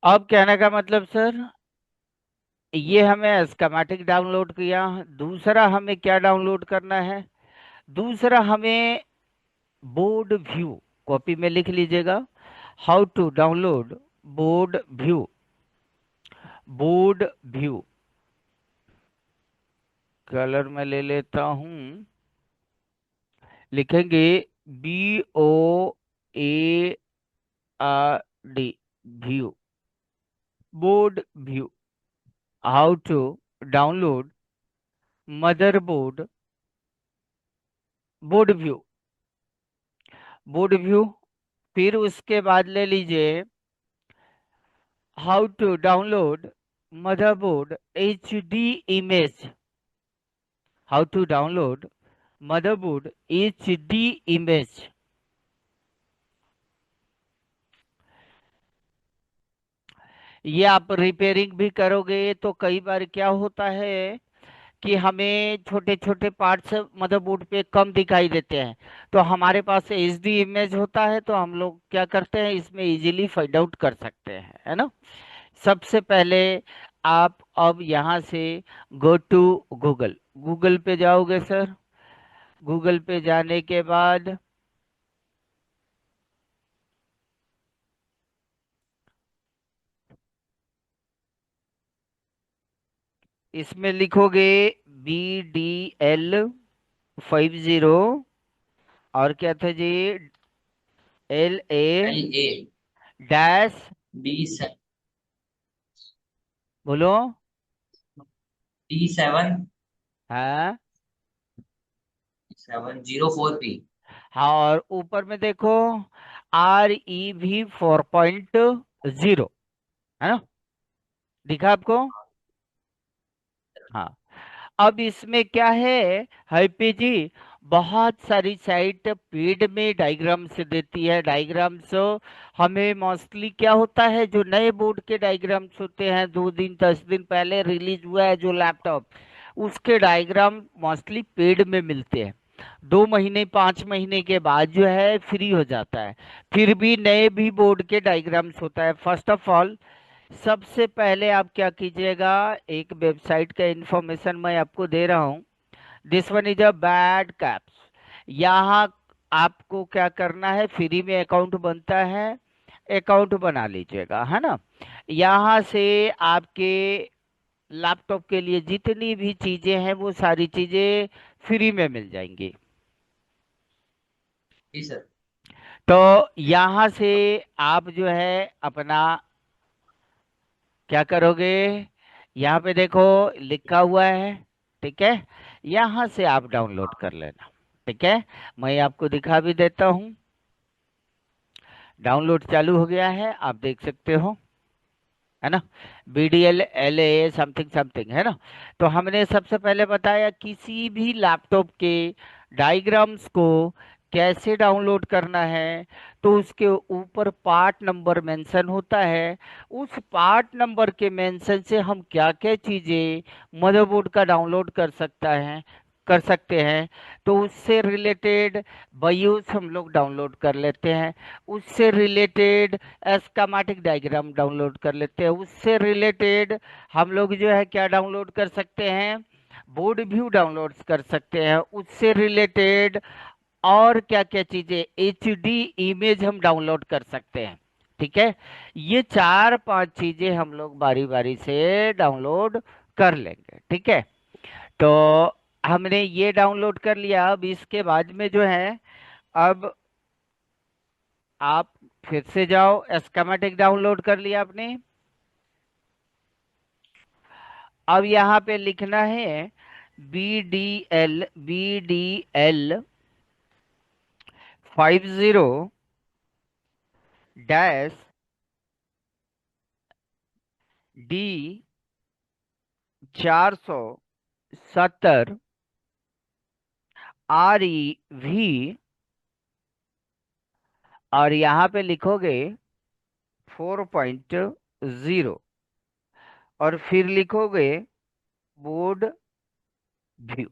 अब कहने का मतलब सर, ये हमें स्कीमेटिक डाउनलोड किया। दूसरा हमें क्या डाउनलोड करना है? दूसरा हमें बोर्ड व्यू, कॉपी में लिख लीजिएगा। How to download board view. Board view colour में ले लेता हूं। लिखेंगे BOARD, view, board view. How to download motherboard board view. Board view. फिर उसके बाद ले लीजिए how to download motherboard HD image. How to download motherboard HD image. ये आप रिपेयरिंग भी करोगे तो कई बार क्या होता है कि हमें छोटे छोटे पार्ट्स मदरबोर्ड पे कम दिखाई देते हैं। तो हमारे पास HD इमेज होता है, तो हम लोग क्या करते हैं, इसमें इजीली फाइंड आउट कर सकते हैं, है ना। सबसे पहले आप अब यहाँ से गो टू गूगल। गूगल पे जाओगे सर। गूगल पे जाने के बाद इसमें लिखोगे BDL 50, और क्या था जी, LA LA डैश, 20, बोलो। D7 हाँ। 704P। हाँ, और ऊपर में देखो REV 4.0, है ना, दिखा आपको। हाँ। अब इसमें क्या है हैप्पी जी, बहुत सारी साइट पेड में डायग्राम्स देती है। डायग्राम्स हमें मोस्टली क्या होता है, जो नए बोर्ड के डायग्राम्स होते हैं 2 दिन 10 दिन पहले रिलीज हुआ है जो लैपटॉप, उसके डायग्राम मोस्टली पेड में मिलते हैं। 2 महीने 5 महीने के बाद जो है फ्री हो जाता है। फिर भी नए भी बोर्ड के डायग्राम्स होता है। फर्स्ट ऑफ ऑल, सबसे पहले आप क्या कीजिएगा, एक वेबसाइट का इंफॉर्मेशन मैं आपको दे रहा हूँ। This one is a bad caps. यहाँ आपको क्या करना है, फ्री में अकाउंट बनता है, अकाउंट बना लीजिएगा, है ना। यहाँ से आपके लैपटॉप के लिए जितनी भी चीजें हैं वो सारी चीजें फ्री में मिल जाएंगी। जी सर। तो यहाँ से आप जो है अपना क्या करोगे, यहाँ पे देखो लिखा हुआ है, ठीक है। यहाँ से आप डाउनलोड कर लेना, ठीक है। मैं आपको दिखा भी देता हूँ। डाउनलोड चालू हो गया है, आप देख सकते हो, है ना। BDL LA समथिंग समथिंग, है ना। तो हमने सबसे पहले बताया किसी भी लैपटॉप के डायग्राम्स को कैसे डाउनलोड करना है। तो उसके ऊपर पार्ट नंबर मेंशन होता है। उस पार्ट नंबर के मेंशन से हम क्या क्या चीजें मदरबोर्ड का डाउनलोड कर सकते हैं। तो उससे रिलेटेड बायोस हम लोग डाउनलोड कर लेते हैं। उससे रिलेटेड स्कीमेटिक डायग्राम डाउनलोड कर लेते हैं। उससे रिलेटेड हम लोग जो है क्या डाउनलोड कर सकते हैं, बोर्ड व्यू डाउनलोड कर सकते हैं। उससे रिलेटेड और क्या क्या चीजें, HD इमेज हम डाउनलोड कर सकते हैं, ठीक है। ये 4 5 चीजें हम लोग बारी बारी से डाउनलोड कर लेंगे, ठीक है। तो हमने ये डाउनलोड कर लिया। अब इसके बाद में जो है, अब आप फिर से जाओ, स्कीमेटिक डाउनलोड कर लिया आपने। अब यहाँ पे लिखना है BDL 50-D 470 REV, और यहाँ पे लिखोगे 4.0, और फिर लिखोगे बोर्ड व्यू,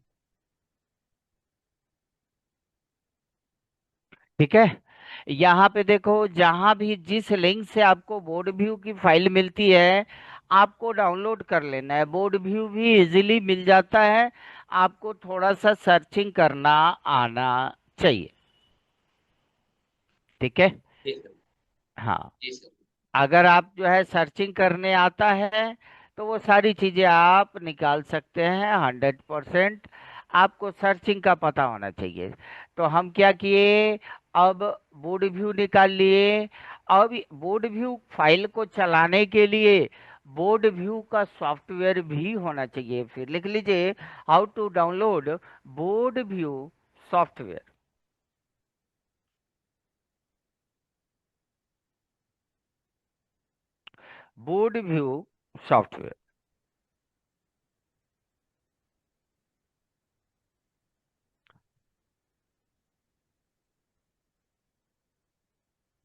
ठीक है। यहाँ पे देखो, जहां भी जिस लिंक से आपको बोर्ड व्यू की फाइल मिलती है, आपको डाउनलोड कर लेना है। बोर्ड व्यू भी इजीली मिल जाता है, आपको थोड़ा सा सर्चिंग करना आना चाहिए। ठीक है। जी सर। हाँ, जी सर। अगर आप जो है सर्चिंग करने आता है तो वो सारी चीजें आप निकाल सकते हैं 100%। आपको सर्चिंग का पता होना चाहिए। तो हम क्या किए, अब बोर्ड व्यू निकाल लिए। अब बोर्ड व्यू फाइल को चलाने के लिए बोर्ड व्यू का सॉफ्टवेयर भी होना चाहिए। फिर लिख लीजिए, how to download board view software. Board view software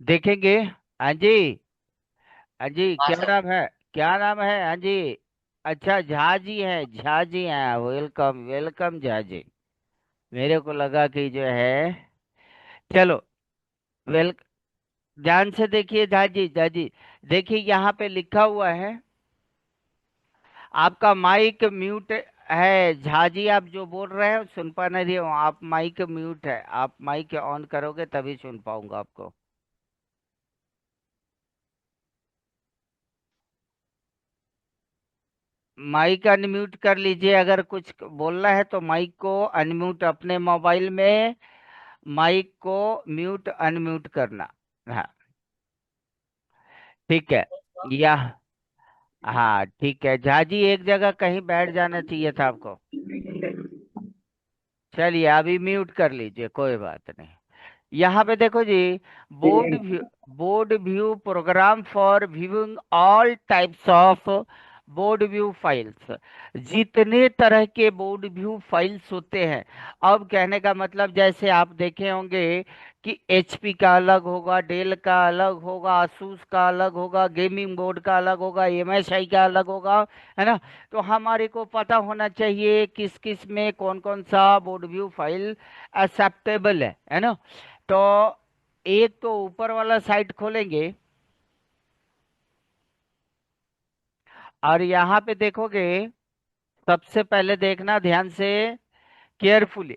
देखेंगे। हाँ जी। हाँ जी, हाँ क्या सर। नाम है? क्या नाम है? हाँ जी। अच्छा, झा जी हैं, झा जी हैं, वेलकम वेलकम झा जी। मेरे को लगा कि जो है, चलो, वेल, ध्यान से देखिए झा जी, झा जी। देखिए यहाँ पे लिखा हुआ है, आपका माइक म्यूट है। झा जी, आप जो बोल रहे हैं सुन पा नहीं रही हूँ, आप माइक म्यूट है, आप माइक ऑन करोगे तभी सुन पाऊंगा आपको। माइक अनम्यूट कर लीजिए, अगर कुछ बोलना है तो माइक को अनम्यूट अपने मोबाइल में, माइक को म्यूट अनम्यूट करना। हाँ, ठीक है। या, हाँ ठीक है झा जी, एक जगह कहीं बैठ जाना चाहिए था आपको। चलिए अभी म्यूट कर लीजिए, कोई बात नहीं। यहाँ पे देखो जी, board view, board view program for viewing all types of board view files. जितने तरह के बोर्ड व्यू फाइल्स होते हैं, अब कहने का मतलब, जैसे आप देखे होंगे कि एचपी का अलग होगा, डेल का अलग होगा, asus का अलग होगा, गेमिंग बोर्ड का अलग होगा, एमएसआई का अलग होगा, है ना। तो हमारे को पता होना चाहिए किस किस में कौन कौन सा बोर्ड व्यू फाइल एक्सेप्टेबल है ना। तो एक तो ऊपर वाला साइट खोलेंगे, और यहाँ पे देखोगे, सबसे पहले देखना ध्यान से, केयरफुली।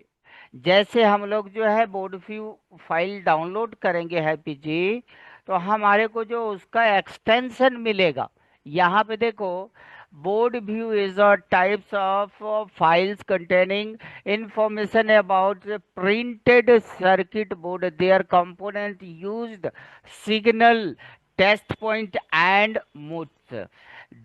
जैसे हम लोग जो है बोर्ड व्यू फाइल डाउनलोड करेंगे हैप्पी जी, तो हमारे को जो उसका एक्सटेंशन मिलेगा, यहाँ पे देखो, board view is a types of files containing information about printed circuit board, there component used, signal, test point and modes.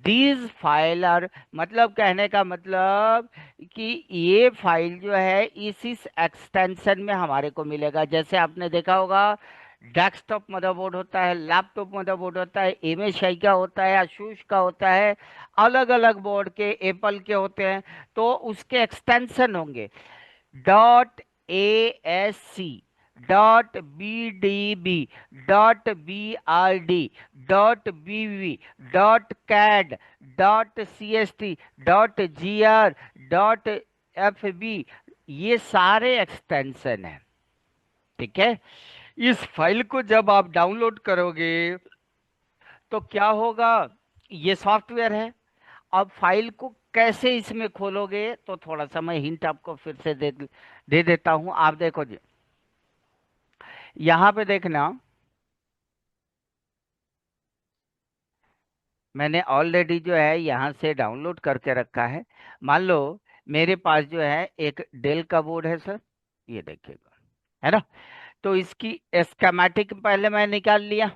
These file are, मतलब कहने का मतलब कि ये फाइल जो है इसी एक्सटेंशन में हमारे को मिलेगा। जैसे आपने देखा होगा, डेस्कटॉप मदरबोर्ड होता है, लैपटॉप मदरबोर्ड होता है, एमएसआई का होता है, asus का होता है, अलग अलग बोर्ड के, एप्पल के होते हैं। तो उसके एक्सटेंशन होंगे, dot A S C, dot B D B, dot B R D, dot B V, dot CAD, dot C S T, dot G R, dot F B, ये सारे एक्सटेंशन हैं। ठीक है। इस फाइल को जब आप डाउनलोड करोगे तो क्या होगा, ये सॉफ्टवेयर है। अब फाइल को कैसे इसमें खोलोगे, तो थोड़ा सा मैं हिंट आपको फिर से दे देता हूं। आप देखो जी, यहाँ पे देखना, मैंने ऑलरेडी जो है यहाँ से डाउनलोड करके रखा है। मान लो मेरे पास जो है एक डेल का बोर्ड है सर, ये देखिएगा, है ना। तो इसकी स्कीमेटिक पहले मैं निकाल लिया,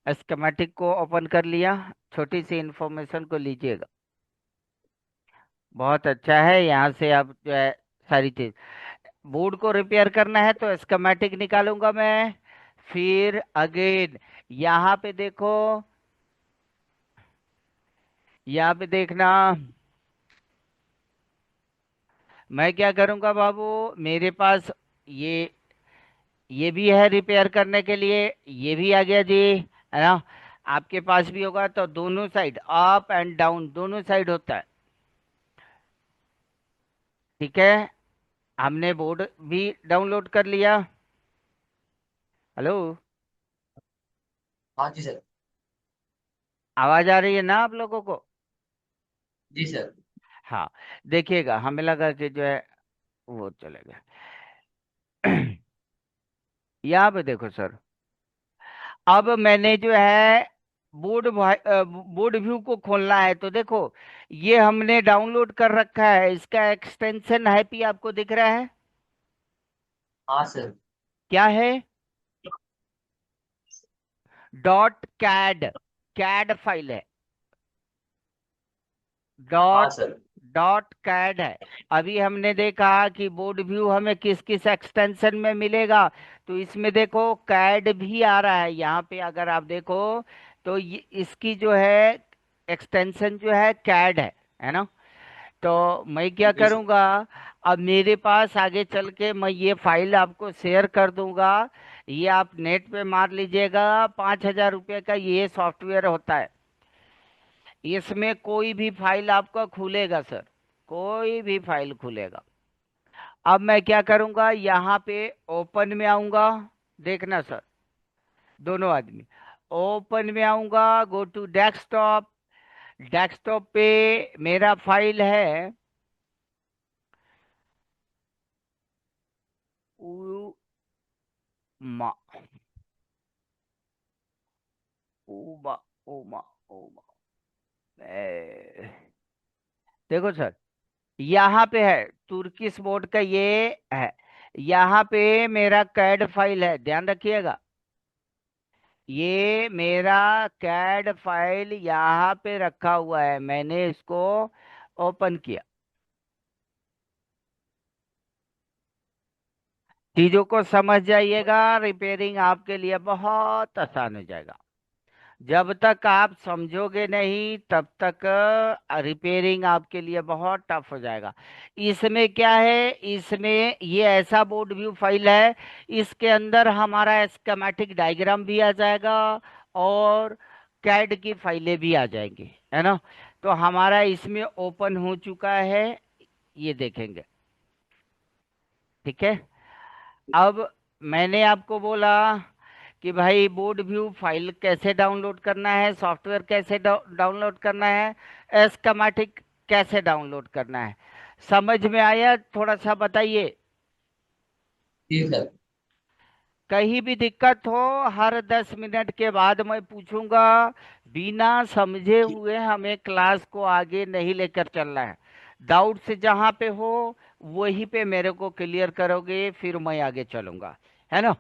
स्कीमेटिक को ओपन कर लिया, छोटी सी इंफॉर्मेशन को लीजिएगा, बहुत अच्छा है। यहाँ से आप जो है सारी चीज, बोर्ड को रिपेयर करना है तो स्कीमेटिक निकालूंगा मैं। फिर अगेन यहाँ पे देखो, यहाँ पे देखना, मैं क्या करूंगा बाबू, मेरे पास ये ये भी है रिपेयर करने के लिए, ये भी आ गया जी, है ना। आपके पास भी होगा, तो दोनों साइड अप एंड डाउन दोनों साइड होता है। ठीक है, हमने बोर्ड भी डाउनलोड कर लिया। हेलो। हाँ जी सर। आवाज आ रही है ना आप लोगों को? जी सर। हाँ। देखिएगा, हमें लगा कि जो है वो चलेगा। यहाँ पे देखो सर, अब मैंने जो है बोर्ड व्यू को खोलना है तो देखो, ये हमने डाउनलोड कर रखा है, इसका एक्सटेंशन हैप्पी आपको दिख रहा है? हाँ सर। क्या है? डॉट कैड, कैड फाइल है। हाँ डॉट सर। डॉट कैड है। अभी हमने देखा कि बोर्ड व्यू हमें किस किस एक्सटेंशन में मिलेगा, तो इसमें देखो कैड भी आ रहा है। यहाँ पे अगर आप देखो तो ये इसकी जो है एक्सटेंशन जो है कैड है ना? तो मैं क्या जी सर। करूँगा, अब मेरे पास आगे चल के मैं ये फाइल आपको शेयर कर दूंगा। ये आप नेट पे मार लीजिएगा, 5,000 रुपये का ये सॉफ्टवेयर होता है। इसमें कोई भी फाइल आपका खुलेगा सर, कोई भी फाइल खुलेगा। अब मैं क्या करूंगा, यहाँ पे ओपन में आऊंगा। देखना सर, दोनों आदमी, ओपन में आऊंगा, गो टू डेस्कटॉप। डेस्कटॉप पे मेरा फाइल है उमा, उमा, उमा, उमा। देखो सर, यहाँ पे है तुर्किश बोर्ड का ये है। यहाँ पे मेरा कैड फाइल है, ध्यान रखिएगा। ये मेरा कैड फाइल यहाँ पे रखा हुआ है, मैंने इसको ओपन किया। चीजों को समझ जाइएगा, रिपेयरिंग आपके लिए बहुत आसान हो जाएगा। जब तक आप समझोगे नहीं तब तक रिपेयरिंग आपके लिए बहुत टफ हो जाएगा। इसमें क्या है, इसमें ये ऐसा बोर्ड व्यू फाइल है, इसके अंदर हमारा स्कीमेटिक डायग्राम भी आ जाएगा और कैड की फाइलें भी आ जाएंगी, है ना? तो हमारा इसमें ओपन हो चुका है, ये देखेंगे। ठीक है। अब मैंने आपको बोला कि भाई बोर्ड व्यू फाइल कैसे डाउनलोड करना है, सॉफ्टवेयर कैसे डाउनलोड करना है, स्कीमेटिक कैसे डाउनलोड करना है। समझ में आया? थोड़ा सा बताइए। जी सर। कहीं भी दिक्कत हो, हर 10 मिनट के बाद मैं पूछूंगा। बिना समझे हुए हमें क्लास को आगे नहीं लेकर चलना है। डाउट से जहां पे हो वहीं पे मेरे को क्लियर करोगे, फिर मैं आगे चलूंगा, है ना?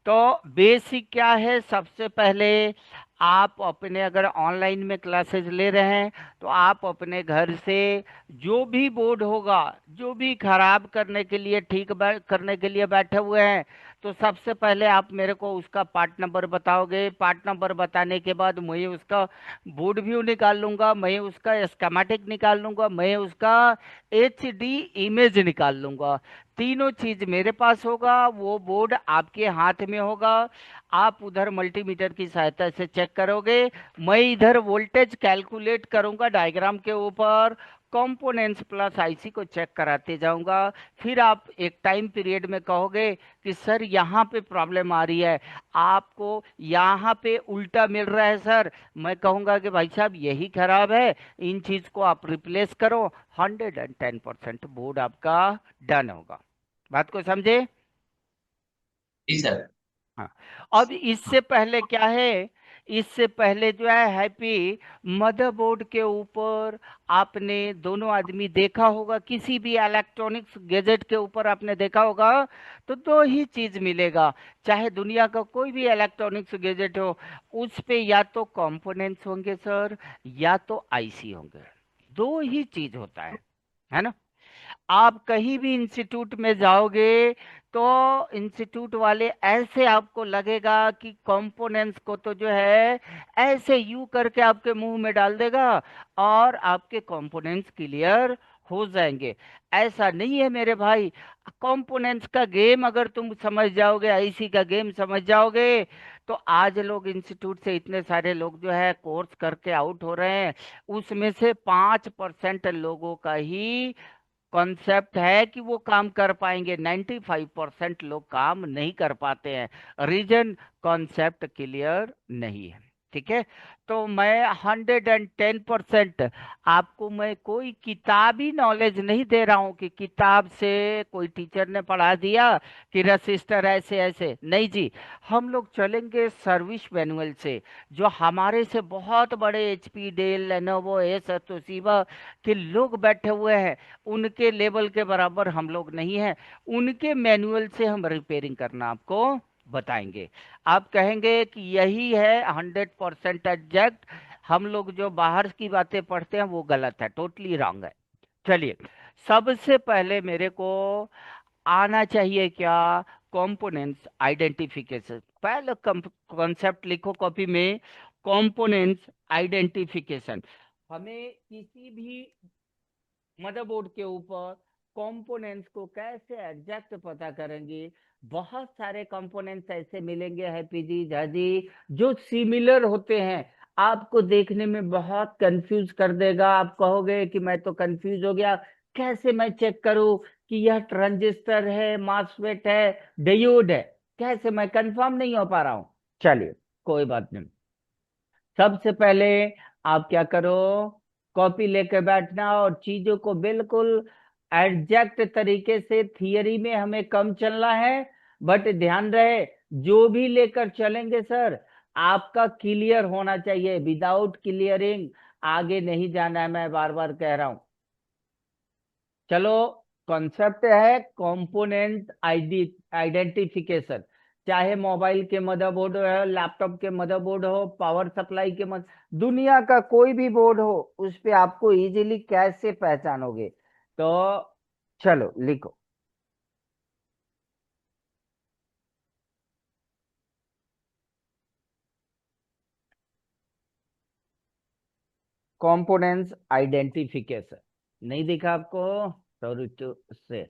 तो बेसिक क्या है, सबसे पहले आप अपने, अगर ऑनलाइन में क्लासेस ले रहे हैं तो आप अपने घर से जो भी बोर्ड होगा, जो भी खराब करने के लिए, ठीक करने के लिए बैठे हुए हैं, तो सबसे पहले आप मेरे को उसका पार्ट नंबर बताओगे। पार्ट नंबर बताने के बाद मैं उसका बोर्ड व्यू निकाल लूंगा, मैं उसका स्कीमेटिक निकाल लूंगा, मैं उसका HD इमेज निकाल लूंगा। तीनों चीज मेरे पास होगा, वो बोर्ड आपके हाथ में होगा। आप उधर मल्टीमीटर की सहायता से चेक करोगे, मैं इधर वोल्टेज कैलकुलेट करूंगा डायग्राम के ऊपर, कंपोनेंट्स प्लस आईसी को चेक कराते जाऊंगा। फिर आप एक टाइम पीरियड में कहोगे कि सर यहाँ पे प्रॉब्लम आ रही है, आपको यहाँ पे उल्टा मिल रहा है सर। मैं कहूंगा कि भाई साहब यही खराब है, इन चीज को आप रिप्लेस करो। 110% बोर्ड आपका डन होगा। बात को समझे? जी सर। हाँ। अब इससे पहले क्या है, इससे पहले जो है हैप्पी, मदरबोर्ड के ऊपर आपने दोनों आदमी देखा होगा, किसी भी इलेक्ट्रॉनिक्स गैजेट के ऊपर आपने देखा होगा, तो दो ही चीज मिलेगा। चाहे दुनिया का कोई भी इलेक्ट्रॉनिक्स गैजेट हो, उस पे या तो कंपोनेंट्स होंगे सर, या तो आईसी होंगे। दो ही चीज होता है ना? आप कहीं भी इंस्टीट्यूट में जाओगे तो इंस्टीट्यूट वाले ऐसे आपको लगेगा कि कंपोनेंट्स को तो जो है ऐसे यू करके आपके मुंह में डाल देगा और आपके कंपोनेंट्स क्लियर हो जाएंगे। ऐसा नहीं है मेरे भाई। कंपोनेंट्स का गेम अगर तुम समझ जाओगे, आईसी का गेम समझ जाओगे, तो आज लोग इंस्टीट्यूट से इतने सारे लोग जो है कोर्स करके आउट हो रहे हैं, उसमें से 5% लोगों का ही कॉन्सेप्ट है कि वो काम कर पाएंगे। 95% लोग काम नहीं कर पाते हैं। रीजन, कॉन्सेप्ट क्लियर नहीं है। ठीक है। तो मैं 110% आपको, मैं कोई किताबी नॉलेज नहीं दे रहा हूं कि किताब से कोई टीचर ने पढ़ा दिया कि रजिस्टर ऐसे ऐसे, नहीं जी। हम लोग चलेंगे सर्विस मैनुअल से, जो हमारे से बहुत बड़े HP, Dell, Lenovo, Asus, Toshiba के लोग बैठे हुए हैं। उनके लेवल के बराबर हम लोग नहीं हैं। उनके मैनुअल से हम रिपेयरिंग करना आपको बताएंगे। आप कहेंगे कि यही है 100% एग्जैक्ट, हम लोग जो बाहर की बातें पढ़ते हैं वो गलत है, टोटली रॉन्ग है। चलिए, सबसे पहले मेरे को आना चाहिए क्या? Components identification. पहले कॉन्सेप्ट लिखो कॉपी में, कंपोनेंट्स आइडेंटिफिकेशन। हमें किसी भी मदरबोर्ड के ऊपर कंपोनेंट्स को कैसे एग्जैक्ट पता करेंगे? बहुत सारे कंपोनेंट्स ऐसे मिलेंगे हैप्पी जी, जाजी, जो सिमिलर होते हैं। आपको देखने में बहुत कंफ्यूज कर देगा। आप कहोगे कि मैं तो कंफ्यूज हो गया, कैसे मैं चेक करूं कि यह ट्रांजिस्टर है, मासफेट है, डायोड है? कैसे, मैं कंफर्म नहीं हो पा रहा हूं। चलिए, कोई बात नहीं। सबसे पहले आप क्या करो, कॉपी लेकर बैठना और चीजों को बिल्कुल एग्जैक्ट तरीके से, थियरी में हमें कम चलना है, बट ध्यान रहे जो भी लेकर चलेंगे सर, आपका क्लियर होना चाहिए। विदाउट क्लियरिंग आगे नहीं जाना है, मैं बार बार कह रहा हूं। चलो, कॉन्सेप्ट है कंपोनेंट आइडेंटिफिकेशन। चाहे मोबाइल के मदरबोर्ड हो, लैपटॉप के मदरबोर्ड हो, पावर सप्लाई के दुनिया का कोई भी बोर्ड हो, उस पे आपको इजीली कैसे पहचानोगे? तो चलो लिखो, कंपोनेंट्स आइडेंटिफिकेशन। नहीं दिखा आपको? तो रुचो से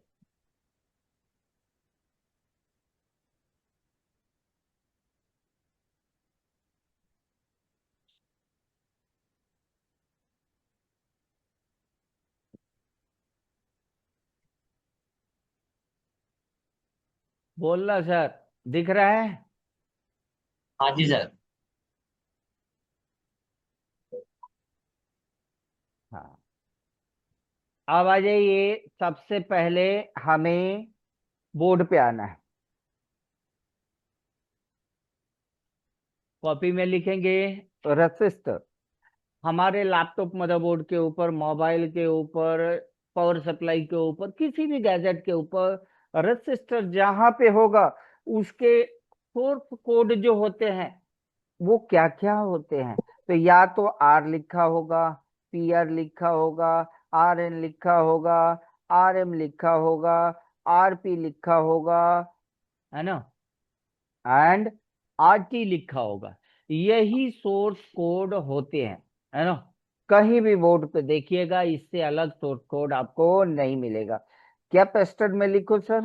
बोलना सर, दिख रहा है? हाँ जी सर। हाँ, अब आ जाइए। सबसे पहले हमें बोर्ड पे आना है। कॉपी में लिखेंगे रजिस्टर। हमारे लैपटॉप मदरबोर्ड के ऊपर, मोबाइल के ऊपर, पावर सप्लाई के ऊपर, किसी भी गैजेट के ऊपर रजिस्टर जहां पे होगा, उसके सोर्स कोड जो होते हैं वो क्या क्या होते हैं? तो या तो आर लिखा होगा, पी आर लिखा होगा, आर एन लिखा होगा, आर एम लिखा होगा, आर पी लिखा होगा, है ना, एंड आरटी लिखा होगा। यही सोर्स कोड होते हैं, है ना। कहीं भी बोर्ड पे देखिएगा, इससे अलग सोर्स कोड आपको नहीं मिलेगा। कैपेसिटर में लिखो सर,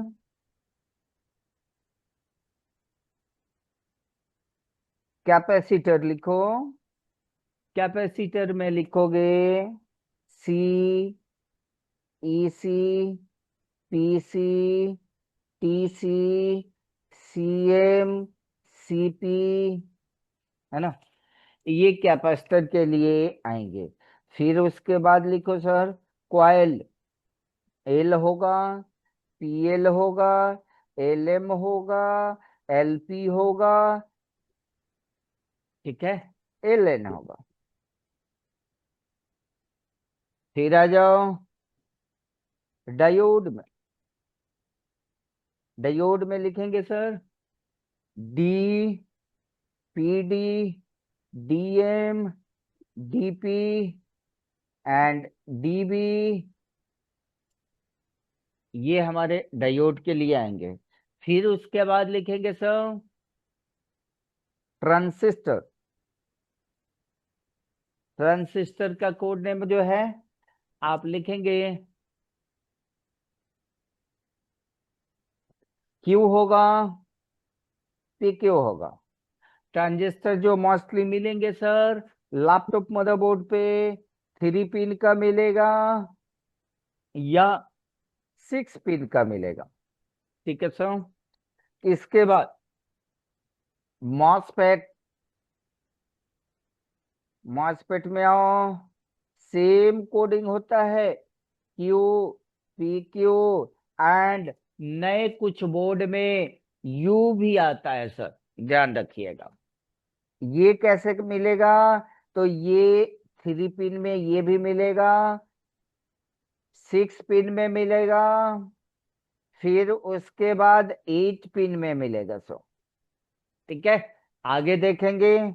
कैपेसिटर लिखो। कैपेसिटर में लिखोगे C, E C, P C, T C, C M, C P, है ना। ये कैपेसिटर के लिए आएंगे। फिर उसके बाद लिखो सर, कॉइल। एल होगा, पी एल होगा, एल एम होगा, एल पी होगा, ठीक है, एल एन होगा। फिर आ जाओ डायोड में। डायोड में लिखेंगे sir D, P D, D M, D P and D B. ये हमारे डायोड के लिए आएंगे। फिर उसके बाद लिखेंगे सर ट्रांसिस्टर। ट्रांसिस्टर का कोड नेम जो है, आप लिखेंगे क्यू होगा, पी क्यू होगा। ट्रांजिस्टर जो मोस्टली मिलेंगे सर लैपटॉप मदरबोर्ड पे, 3 पिन का मिलेगा, या 6 पिन का मिलेगा। ठीक है सर। इसके बाद मॉसफेट, मॉसफेट में आओ, सेम कोडिंग होता है, क्यू, पी क्यू, एंड नए कुछ बोर्ड में यू भी आता है सर, ध्यान रखिएगा। ये कैसे मिलेगा? तो ये 3 पिन में ये भी मिलेगा, 6 पिन में मिलेगा, फिर उसके बाद 8 पिन में मिलेगा सर। ठीक है, आगे देखेंगे।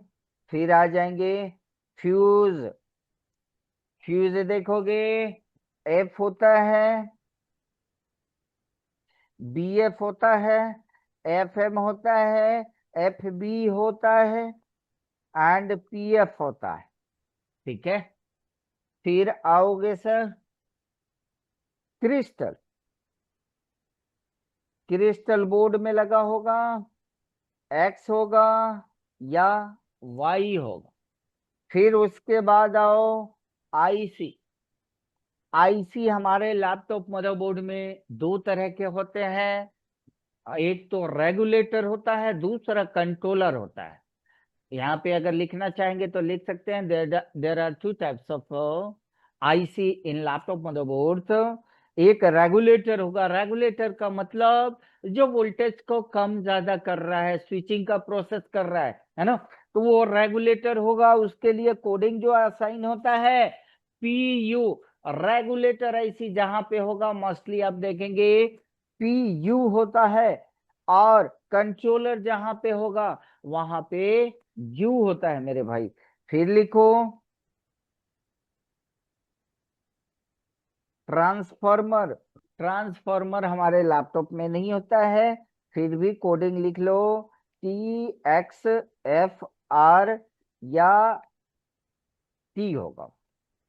फिर आ जाएंगे फ्यूज। फ्यूज देखोगे, एफ होता है, बी एफ होता है, एफ एम होता है, एफ बी होता है, एंड पी एफ होता है। ठीक है, फिर आओगे सर क्रिस्टल। क्रिस्टल बोर्ड में लगा होगा, एक्स होगा या वाई होगा। फिर उसके बाद आओ आईसी। आईसी हमारे लैपटॉप मदरबोर्ड में दो तरह के होते हैं, एक तो रेगुलेटर होता है, दूसरा कंट्रोलर होता है। यहाँ पे अगर लिखना चाहेंगे तो लिख सकते हैं, there are two types of IC in laptop motherboard. एक रेगुलेटर होगा, रेगुलेटर का मतलब जो वोल्टेज को कम ज्यादा कर रहा है, स्विचिंग का प्रोसेस कर रहा है ना, तो वो रेगुलेटर होगा। उसके लिए कोडिंग जो असाइन होता है पीयू, रेगुलेटर आईसी जहां पे होगा मोस्टली आप देखेंगे पीयू होता है, और कंट्रोलर जहां पे होगा वहां पे यू होता है मेरे भाई। फिर लिखो ट्रांसफॉर्मर। ट्रांसफॉर्मर हमारे लैपटॉप में नहीं होता है, फिर भी कोडिंग लिख लो, टी एक्स एफ आर या टी होगा।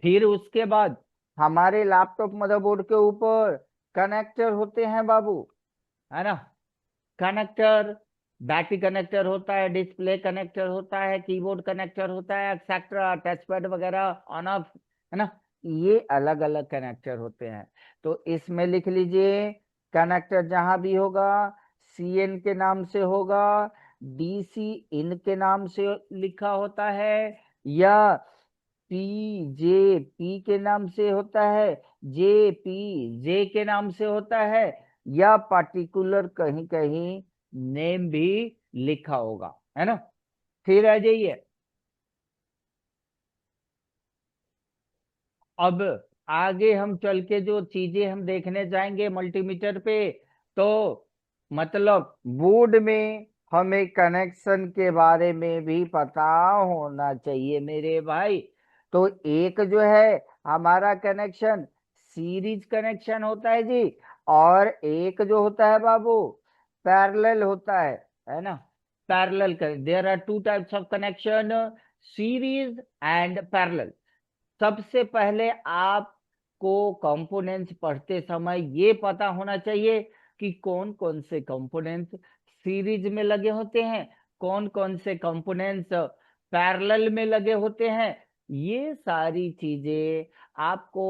फिर उसके बाद हमारे लैपटॉप मदरबोर्ड के ऊपर कनेक्टर होते हैं बाबू, है ना। कनेक्टर, बैटरी कनेक्टर होता है, डिस्प्ले कनेक्टर होता है, कीबोर्ड कनेक्टर होता है, एक्सेट्रा, टच पैड वगैरह ऑन ऑफ, है ना। ये अलग अलग कनेक्टर होते हैं। तो इसमें लिख लीजिए, कनेक्टर जहां भी होगा सीएन के नाम से होगा, डीसी इन के नाम से लिखा होता है, या पी जे पी के नाम से होता है, जे पी जे के नाम से होता है, या पार्टिकुलर कहीं कहीं नेम भी लिखा होगा, है ना। फिर आ जाइए, अब आगे हम चल के जो चीजें हम देखने जाएंगे मल्टीमीटर पे, तो मतलब बोर्ड में हमें कनेक्शन के बारे में भी पता होना चाहिए मेरे भाई। तो एक जो है हमारा कनेक्शन सीरीज कनेक्शन होता है जी, और एक जो होता है बाबू पैरेलल होता है ना। पैरेलल कर, there are two types of connection, series and parallel. सबसे पहले आपको कंपोनेंट्स पढ़ते समय ये पता होना चाहिए कि कौन कौन से कंपोनेंट्स सीरीज में लगे होते हैं, कौन कौन से कंपोनेंट्स पैरेलल में लगे होते हैं। ये सारी चीजें आपको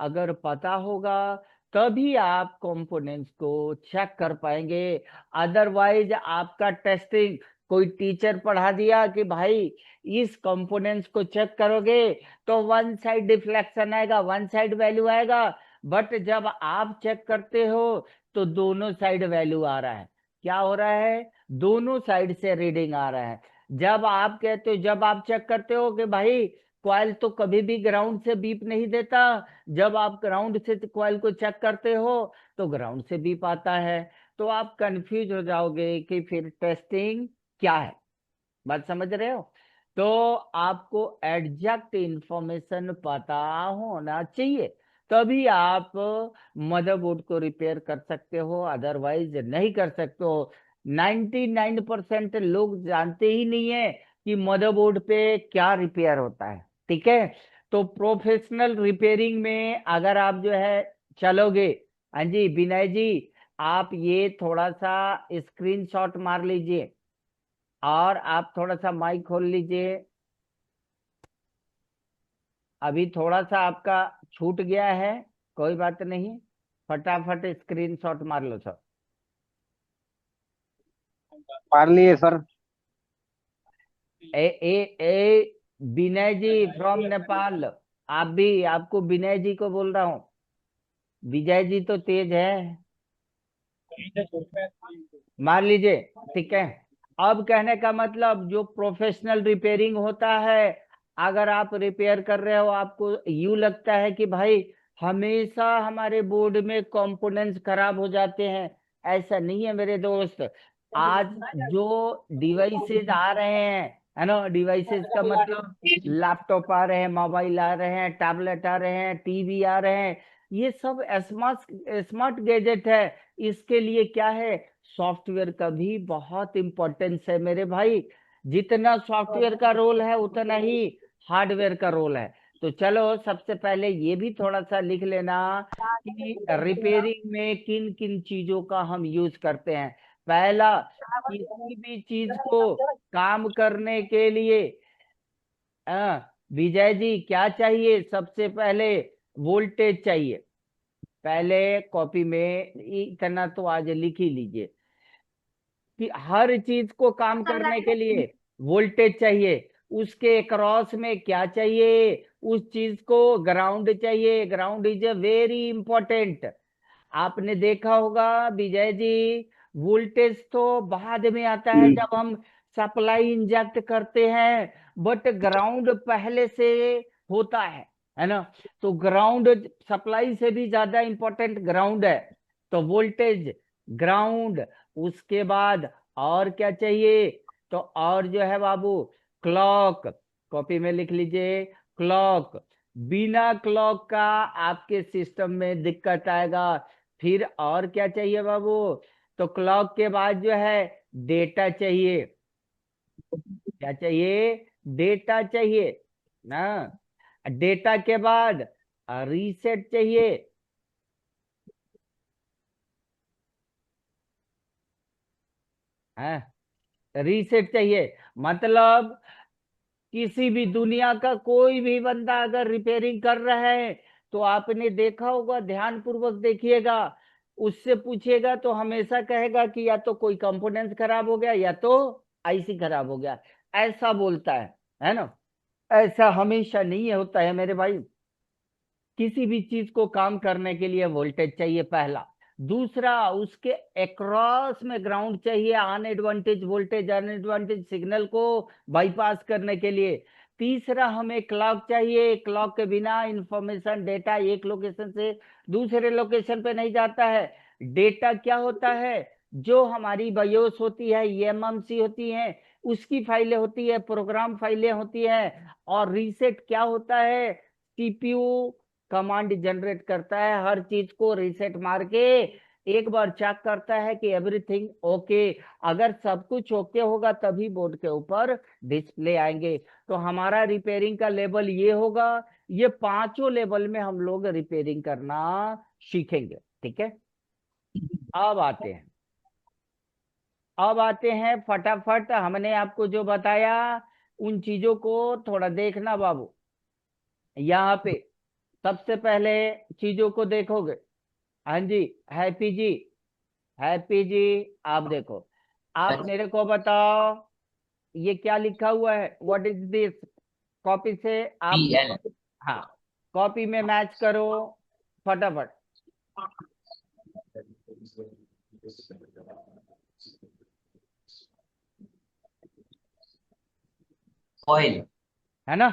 अगर पता होगा तभी आप कंपोनेंट्स को चेक कर पाएंगे। अदरवाइज आपका टेस्टिंग, कोई टीचर पढ़ा दिया कि भाई इस कंपोनेंट्स को चेक करोगे तो वन साइड डिफ्लेक्शन आएगा, वन साइड वैल्यू आएगा, बट जब आप चेक करते हो तो दोनों साइड वैल्यू आ रहा है। क्या हो रहा है? दोनों साइड से रीडिंग आ रहा है। जब आप कहते हो, जब आप चेक करते हो कि भाई कॉइल तो कभी भी ग्राउंड से बीप नहीं देता, जब आप ग्राउंड से कॉइल को चेक करते हो तो ग्राउंड से बीप आता है, तो आप कंफ्यूज हो जाओगे कि फिर टेस्टिंग क्या है। बात समझ रहे हो? तो आपको एग्जैक्ट इंफॉर्मेशन पता होना चाहिए, तभी आप मदरबोर्ड को रिपेयर कर सकते हो, अदरवाइज नहीं कर सकते हो। 99% लोग जानते ही नहीं है कि मदरबोर्ड पे क्या रिपेयर होता है। ठीक है, तो प्रोफेशनल रिपेयरिंग में अगर आप जो है चलोगे, हाँ जी विनय जी, आप ये थोड़ा सा स्क्रीनशॉट मार लीजिए, और आप थोड़ा सा माइक खोल लीजिए। अभी थोड़ा सा आपका छूट गया है, कोई बात नहीं, फटाफट स्क्रीनशॉट मार लो सब। मार लिए सर। ए ए ए विनय जी फ्रॉम नेपाल। आप भी, आपको विनय जी को बोल रहा हूँ। विजय जी तो तेज है। मान लीजिए। ठीक है। अब कहने का मतलब जो प्रोफेशनल रिपेयरिंग होता है, अगर आप रिपेयर कर रहे हो, आपको यूं लगता है कि भाई हमेशा हमारे बोर्ड में कंपोनेंट्स खराब हो जाते हैं, ऐसा नहीं है मेरे दोस्त। आज जो डिवाइसेस आ रहे हैं, है ना, डिवाइसेस का मतलब लैपटॉप आ रहे हैं, मोबाइल आ रहे हैं, टैबलेट आ रहे हैं, टीवी आ रहे हैं, ये सब स्मार्ट स्मार्ट गैजेट है। इसके लिए क्या है, सॉफ्टवेयर का भी बहुत इंपॉर्टेंस है मेरे भाई। जितना सॉफ्टवेयर का रोल है उतना ही हार्डवेयर का रोल है। तो चलो सबसे पहले ये भी थोड़ा सा लिख लेना कि रिपेयरिंग में किन किन चीजों का हम यूज करते हैं। पहला, किसी भी चीज को काम करने के लिए विजय जी क्या चाहिए सबसे पहले, वोल्टेज चाहिए। पहले कॉपी में इतना तो आज लिख ही लीजिए कि हर चीज को काम करने के लिए वोल्टेज चाहिए। उसके क्रॉस में क्या चाहिए, उस चीज को ग्राउंड चाहिए। Ground is a very important. आपने देखा होगा विजय जी, वोल्टेज तो बाद में आता है जब हम सप्लाई इंजेक्ट करते हैं, बट ग्राउंड पहले से होता है ना। तो ग्राउंड सप्लाई से भी ज्यादा इंपॉर्टेंट ग्राउंड है। तो वोल्टेज, ग्राउंड, उसके बाद और क्या चाहिए, तो और जो है बाबू क्लॉक। कॉपी में लिख लीजिए क्लॉक। बिना क्लॉक का आपके सिस्टम में दिक्कत आएगा। फिर और क्या चाहिए बाबू, तो क्लॉक के बाद जो है डेटा चाहिए। क्या चाहिए, डेटा चाहिए ना। डेटा के बाद रीसेट चाहिए। है, रीसेट चाहिए। मतलब किसी भी दुनिया का कोई भी बंदा अगर रिपेयरिंग कर रहा है, तो आपने देखा होगा, ध्यान पूर्वक देखिएगा, उससे पूछेगा तो हमेशा कहेगा कि या तो कोई कंपोनेंट खराब हो गया या तो आईसी खराब हो गया, ऐसा बोलता है ना। ऐसा हमेशा नहीं होता है मेरे भाई। किसी भी चीज को काम करने के लिए वोल्टेज चाहिए पहला। दूसरा, उसके अक्रॉस में ग्राउंड चाहिए, अनएडवांटेज वोल्टेज, अनएडवांटेज सिग्नल को बाईपास करने के लिए। तीसरा, हमें क्लॉक चाहिए। क्लॉक के बिना इंफॉर्मेशन, डेटा एक लोकेशन से दूसरे लोकेशन पे नहीं जाता है। डेटा क्या होता है, जो हमारी बायोस होती है, एमएमसी होती है, उसकी फाइलें होती है, प्रोग्राम फाइलें होती है। और रीसेट क्या होता है, सीपीयू कमांड जनरेट करता है, हर चीज को रीसेट मार के एक बार चेक करता है कि एवरीथिंग ओके। अगर सब कुछ ओके होगा तभी बोर्ड के ऊपर डिस्प्ले आएंगे। तो हमारा रिपेयरिंग का लेवल ये होगा। ये पांचों लेवल में हम लोग रिपेयरिंग करना सीखेंगे। ठीक है। अब आते हैं, अब आते हैं फटाफट, हमने आपको जो बताया उन चीजों को थोड़ा देखना बाबू। यहाँ पे सबसे पहले चीजों को देखोगे। हाँ जी, हैप्पी जी, हैप्पी जी, आप देखो, आप मेरे को बताओ ये क्या लिखा हुआ है, व्हाट इज दिस। कॉपी से पी आप, एल हाँ, कॉपी में मैच करो फटाफट। ऑयल। है ना,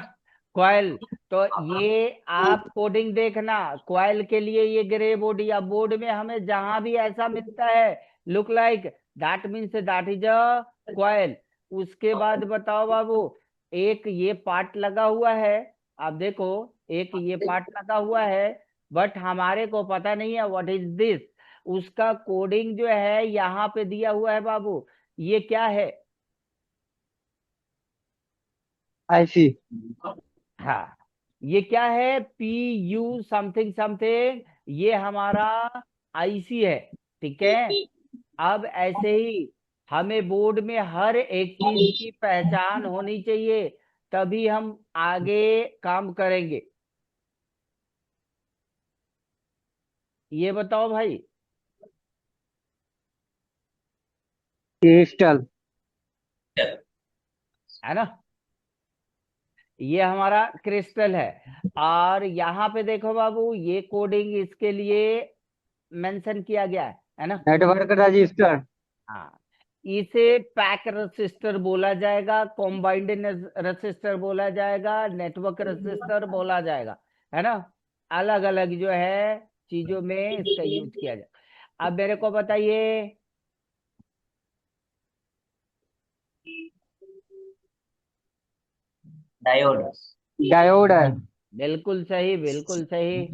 क्वाइल। तो ये आप कोडिंग देखना, क्वाइल के लिए ये ग्रे बोर्ड या बोर्ड में हमें जहां भी ऐसा मिलता है, look like, that means that is a coil. उसके बाद बताओ बाबू, एक ये पार्ट लगा हुआ है, आप देखो, एक ये पार्ट लगा हुआ है, बट हमारे को पता नहीं है व्हाट इज दिस। उसका कोडिंग जो है यहाँ पे दिया हुआ है बाबू, ये क्या है। आईसी। हाँ, ये क्या है, पी यू समथिंग समथिंग, ये हमारा आईसी है। ठीक है। अब ऐसे ही हमें बोर्ड में हर एक चीज की पहचान होनी चाहिए, तभी हम आगे काम करेंगे। ये बताओ भाई। क्रिस्टल। है ना, ये हमारा क्रिस्टल है। और यहाँ पे देखो बाबू, ये कोडिंग इसके लिए मेंशन किया गया है ना। Network register. हाँ, इसे पैक रजिस्टर बोला जाएगा, कॉम्बाइंड रजिस्टर बोला जाएगा, नेटवर्क रजिस्टर बोला जाएगा, है ना। अलग अलग जो है चीजों में इसका यूज किया जाए। अब मेरे को बताइए। डायोड। डायोड है। बिल्कुल सही, बिल्कुल सही।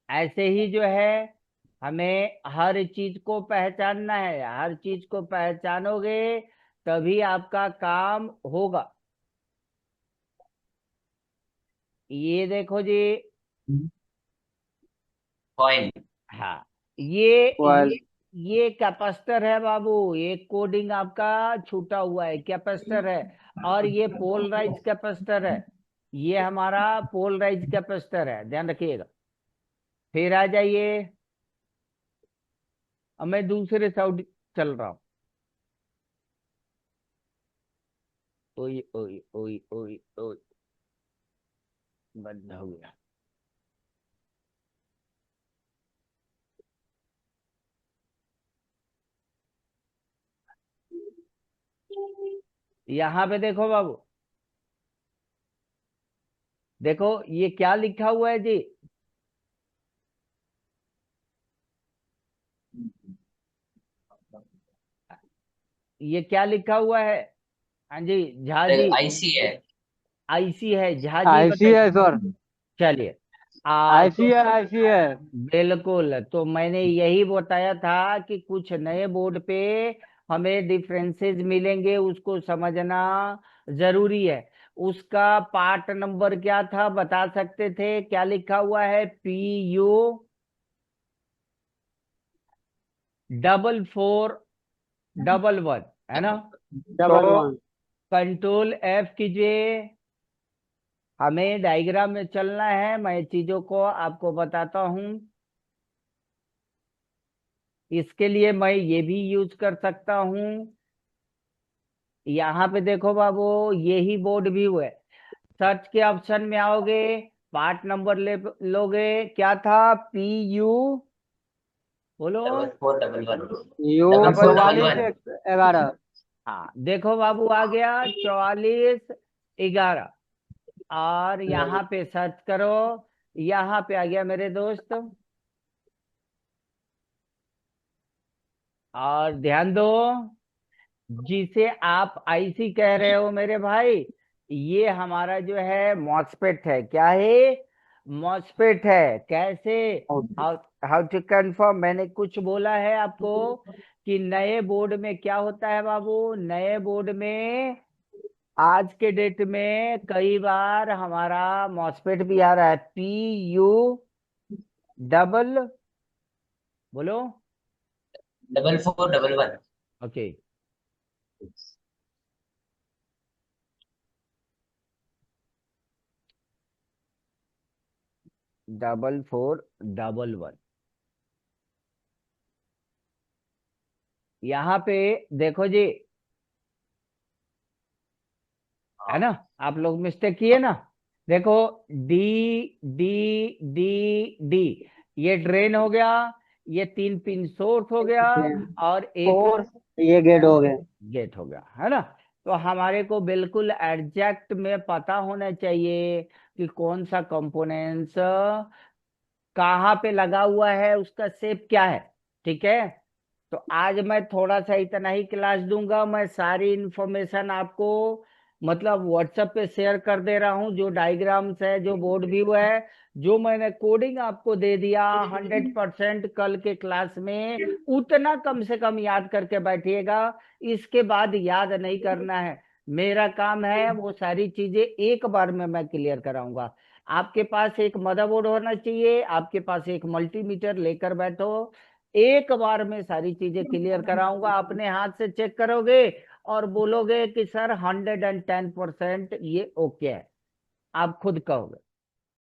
ऐसे ही जो है हमें हर चीज को पहचानना है, हर चीज को पहचानोगे तभी आपका काम होगा। ये देखो जी। कॉइल। हाँ, ये कॉइल। ये कैपेसिटर है बाबू, ये कोडिंग आपका छूटा हुआ है, कैपेसिटर है। और ये पोलराइज कैपेसिटर है, ये हमारा पोलराइज कैपेसिटर है, ध्यान रखिएगा। फिर आ जाइए, अब मैं दूसरे साइड चल रहा हूँ। ओई ओई ओई ओई ओई, बंद हो गया। यहाँ पे देखो बाबू, देखो ये क्या लिखा हुआ है जी। ये क्या लिखा हुआ है। हाँ जी, झा जी। आईसी है। आईसी है, झा जी आईसी बताइए। है सर। चलिए। आईसी तो है, आईसी है। बिल्कुल, तो मैंने यही बताया था कि कुछ नए बोर्ड पे हमें डिफरेंसेस मिलेंगे, उसको समझना जरूरी है। उसका पार्ट नंबर क्या था बता सकते थे, क्या लिखा हुआ है, PU 4411, है ना। तो डबल वन। कंट्रोल F कीजिए, हमें डायग्राम में चलना है, मैं चीजों को आपको बताता हूं। इसके लिए मैं ये भी यूज कर सकता हूं। यहाँ पे देखो बाबू, यही बोर्ड भी हुआ है। सर्च के ऑप्शन में आओगे, पार्ट नंबर ले लोगे, क्या था, PU, बोलो। 4411। U double four double 44 one 11। हाँ देखो बाबू, आ गया 4411। और यहाँ पे सर्च करो, यहाँ पे आ गया मेरे दोस्त। और ध्यान दो, जिसे आप आईसी कह रहे हो मेरे भाई, ये हमारा जो है मॉस्फेट है। क्या है, मॉस्फेट है। कैसे, हाउ हाउ टू कंफर्म, मैंने कुछ बोला है आपको कि नए बोर्ड में क्या होता है बाबू। नए बोर्ड में आज के डेट में कई बार हमारा मॉस्फेट भी आ रहा है, PU डबल, बोलो। Double four double one. Okay, double 4 double 1। यहाँ पे देखो जी, है ना, आप लोग मिस्टेक किए ना। देखो, डी डी डी डी, ये ड्रेन हो गया, ये 3 पिन सोर्स हो गया, और एक फोर। ये गेट हो गए। गेट हो गया, है ना। तो हमारे को बिल्कुल एग्जैक्ट में पता होना चाहिए कि कौन सा कंपोनेंट्स कहाँ पे लगा हुआ है, उसका शेप क्या है। ठीक है, तो आज मैं थोड़ा सा इतना ही क्लास दूंगा। मैं सारी इंफॉर्मेशन आपको मतलब व्हाट्सएप पे शेयर कर दे रहा हूँ, जो डायग्राम्स है, जो बोर्ड व्यू है, जो मैंने कोडिंग आपको दे दिया। 100% कल के क्लास में उतना कम से कम याद करके बैठिएगा। इसके बाद याद नहीं करना है। मेरा काम है वो सारी चीजें एक बार में मैं क्लियर कराऊंगा। आपके पास एक मदरबोर्ड होना चाहिए, आपके पास एक मल्टीमीटर लेकर बैठो। एक बार में सारी चीजें क्लियर कराऊंगा, अपने हाथ से चेक करोगे और बोलोगे कि सर 110% ये ओके है, आप खुद कहोगे।